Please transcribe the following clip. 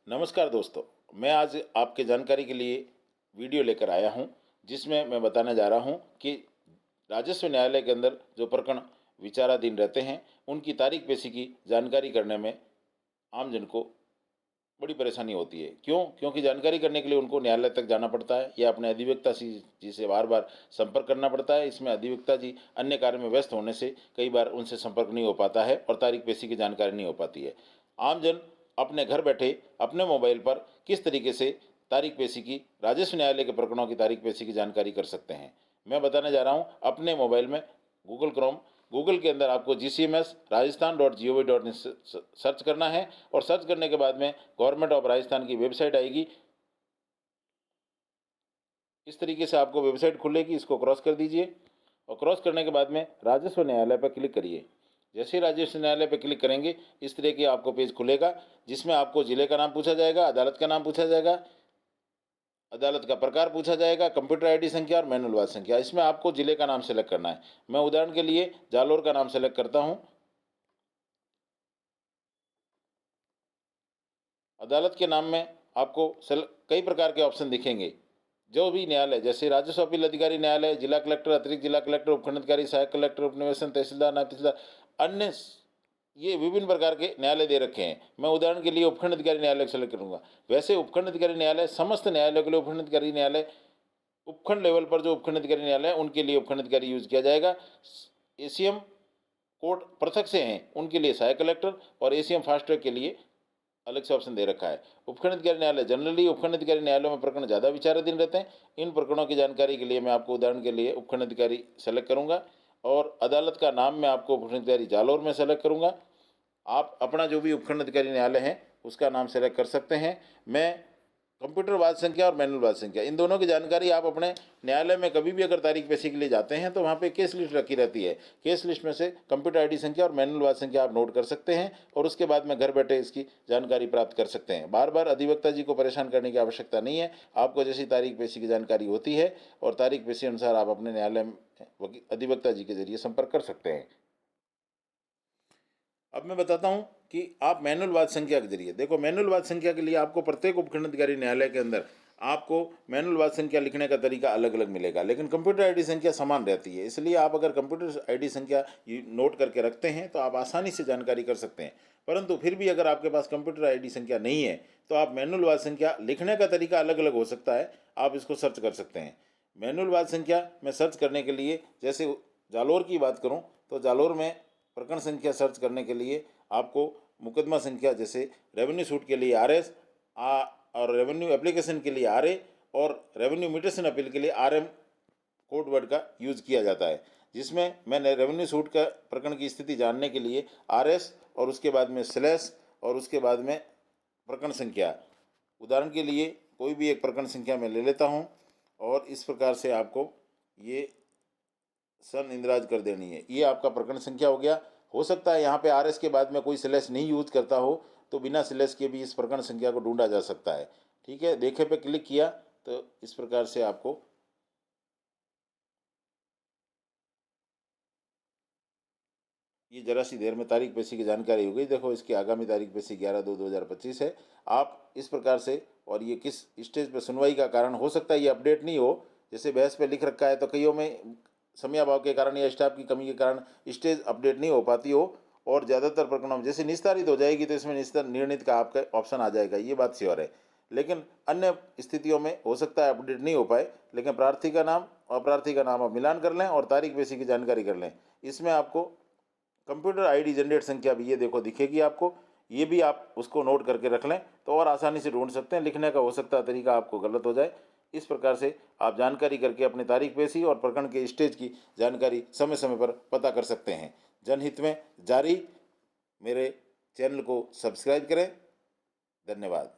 नमस्कार दोस्तों, मैं आज आपके जानकारी के लिए वीडियो लेकर आया हूं, जिसमें मैं बताने जा रहा हूं कि राजस्व न्यायालय के अंदर जो प्रकरण विचाराधीन रहते हैं, उनकी तारीख पेशी की जानकारी करने में आमजन को बड़ी परेशानी होती है। क्यों? क्योंकि जानकारी करने के लिए उनको न्यायालय तक जाना पड़ता है या अपने अधिवक्ता जी से बार-बार संपर्क करना पड़ता है। इसमें अधिवक्ता जी अन्य कार्य में व्यस्त होने से कई बार उनसे संपर्क नहीं हो पाता है और तारीख पेशी की जानकारी नहीं हो पाती है। आमजन अपने घर बैठे अपने मोबाइल पर किस तरीके से तारीख पेशी की, राजस्व न्यायालय के प्रकरणों की तारीख पेशी की जानकारी कर सकते हैं, मैं बताने जा रहा हूँ। अपने मोबाइल में गूगल के अंदर आपको GCMS rajasthan.gov.in सर्च करना है और सर्च करने के बाद में गवर्नमेंट ऑफ राजस्थान की वेबसाइट आएगी। इस तरीके से आपको वेबसाइट खुलेगी, इसको क्रॉस कर दीजिए और क्रॉस करने के बाद में राजस्व न्यायालय पर क्लिक करिए। जैसे ही राजस्व न्यायालय पर क्लिक करेंगे, इस तरह की आपको पेज खुलेगा, जिसमें आपको जिले का नाम पूछा जाएगा, अदालत का नाम पूछा जाएगा, अदालत का प्रकार पूछा जाएगा, कंप्यूटर आईडी संख्या और मैनुअल वाद संख्या। इसमें आपको जिले का नाम सेलेक्ट करना है। मैं उदाहरण के लिए जालोर का नाम सेलेक्ट करता हूं। अदालत के नाम में आपको कई प्रकार के ऑप्शन दिखेंगे। जो भी न्यायालय, जैसे राजस्व अपील अधिकारी न्यायालय, जिला कलेक्टर, अतिरिक्त जिला कलेक्टर, उपखंड अधिकारी, सहायक कलेक्टर, उपनिवेशन, तहसीलदार, नायब तहसीलदार, अन्य ये विभिन्न प्रकार के न्यायालय दे रखे हैं। मैं उदाहरण के लिए उपखंड अधिकारी न्यायालय को सेलेक्ट करूंगा। वैसे उपखंड अधिकारी न्यायालय समस्त न्यायालयों के लिए उपखंड अधिकारी न्यायालय, उपखंड लेवल पर जो उपखंड अधिकारी न्यायालय है उनके लिए उपखंड अधिकारी यूज किया जाएगा। ACM कोर्ट पृथक से हैं, उनके लिए सहायक कलेक्टर, और ACM फास्ट ट्रैक के लिए अलग से ऑप्शन दे रखा है। उपखंड अधिकारी न्यायालय, जनरली उपखंड अधिकारी न्यायालयों में प्रकरण ज़्यादा विचाराधीन रहते हैं। इन प्रकरणों की जानकारी के लिए मैं आपको उदाहरण के लिए उपखंड अधिकारी सेलेक्ट करूंगा और अदालत का नाम मैं आपको उपखंड अधिकारी जालोर में सेलेक्ट करूंगा। आप अपना जो भी उपखंड अधिकारी न्यायालय है उसका नाम सेलेक्ट कर सकते हैं। मैं कंप्यूटर वाद संख्या और मैनुअल वाद संख्या, इन दोनों की जानकारी आप अपने न्यायालय में कभी भी अगर तारीख पेशी के लिए जाते हैं तो वहाँ पे केस लिस्ट रखी रहती है। केस लिस्ट में से कंप्यूटर आईडी संख्या और मैनुअल वाद संख्या आप नोट कर सकते हैं और उसके बाद में घर बैठे इसकी जानकारी प्राप्त कर सकते हैं। बार बार अधिवक्ता जी को परेशान करने की आवश्यकता नहीं है। आपको जैसी तारीख पेशी की जानकारी होती है और तारीख पेशी अनुसार आप अपने न्यायालय में अधिवक्ता जी के जरिए संपर्क कर सकते हैं। अब मैं बताता हूं कि आप मैनुअल वाद संख्या के जरिए, देखो मैनुअल वाद संख्या के लिए आपको प्रत्येक उपखंड अधिकारी न्यायालय के अंदर आपको मैनुअल वाद संख्या लिखने का तरीका अलग अलग मिलेगा, लेकिन कंप्यूटर आईडी संख्या समान रहती है। इसलिए आप अगर कंप्यूटर आईडी संख्या नोट करके रखते हैं तो आप आसानी से जानकारी कर सकते हैं। परंतु फिर भी अगर आपके पास कंप्यूटर आईडी संख्या नहीं है तो आप मैनुअल वाद संख्या लिखने का तरीका अलग अलग हो सकता है, आप इसको सर्च कर सकते हैं। मैनुअल वाद संख्या में सर्च करने के लिए, जैसे जालोर की बात करूँ तो जालोर में प्रकरण संख्या सर्च करने के लिए आपको मुकदमा संख्या, जैसे रेवेन्यू सूट के लिए RS और रेवेन्यू एप्लीकेशन के लिए RA और रेवेन्यू म्यूटेशन अपील के लिए RM कोड वर्ड का यूज़ किया जाता है, जिसमें मैंने रेवेन्यू सूट का प्रकरण की स्थिति जानने के लिए RS और उसके बाद में स्लैश और उसके बाद में प्रकरण संख्या, उदाहरण के लिए कोई भी एक प्रकरण संख्या मैं ले लेता हूँ और इस प्रकार से आपको ये सन इंदराज कर देनी है। ये आपका प्रकरण संख्या हो गया। हो सकता है यहाँ पे RS के बाद में कोई स्लैश नहीं यूज करता हो, तो बिना स्लैश के भी इस प्रकरण संख्या को ढूंढा जा सकता है। ठीक है, देखे पे क्लिक किया तो इस प्रकार से आपको ये जरा सी देर में तारीख पेशी की जानकारी हो गई। देखो इसकी आगामी तारीख पेशी 11/2/2025 है। आप इस प्रकार से, और ये किस स्टेज पर सुनवाई का कारण हो सकता है ये अपडेट नहीं हो, जैसे बहस पे लिख रखा है तो कईयों में समयाभाव के कारण या स्टाफ की कमी के कारण स्टेज अपडेट नहीं हो पाती हो, और ज़्यादातर प्रकरणों में जैसे निस्तारित हो जाएगी तो इसमें निर्णित का आपका ऑप्शन आ जाएगा, ये बात श्योर है। लेकिन अन्य स्थितियों में हो सकता है अपडेट नहीं हो पाए, लेकिन प्रार्थी का नाम और अप्रार्थी का नाम आप मिलान कर लें और तारीख पेशी की जानकारी कर लें। इसमें आपको कंप्यूटर आईडी जनरेट संख्या भी ये देखो दिखेगी आपको, ये भी आप उसको नोट करके रख लें तो और आसानी से ढूंढ सकते हैं। लिखने का हो सकता है तरीका आपको गलत हो जाए। इस प्रकार से आप जानकारी करके अपनी तारीख पेशी और प्रकरण के स्टेज की जानकारी समय समय पर पता कर सकते हैं। जनहित में जारी, मेरे चैनल को सब्सक्राइब करें। धन्यवाद।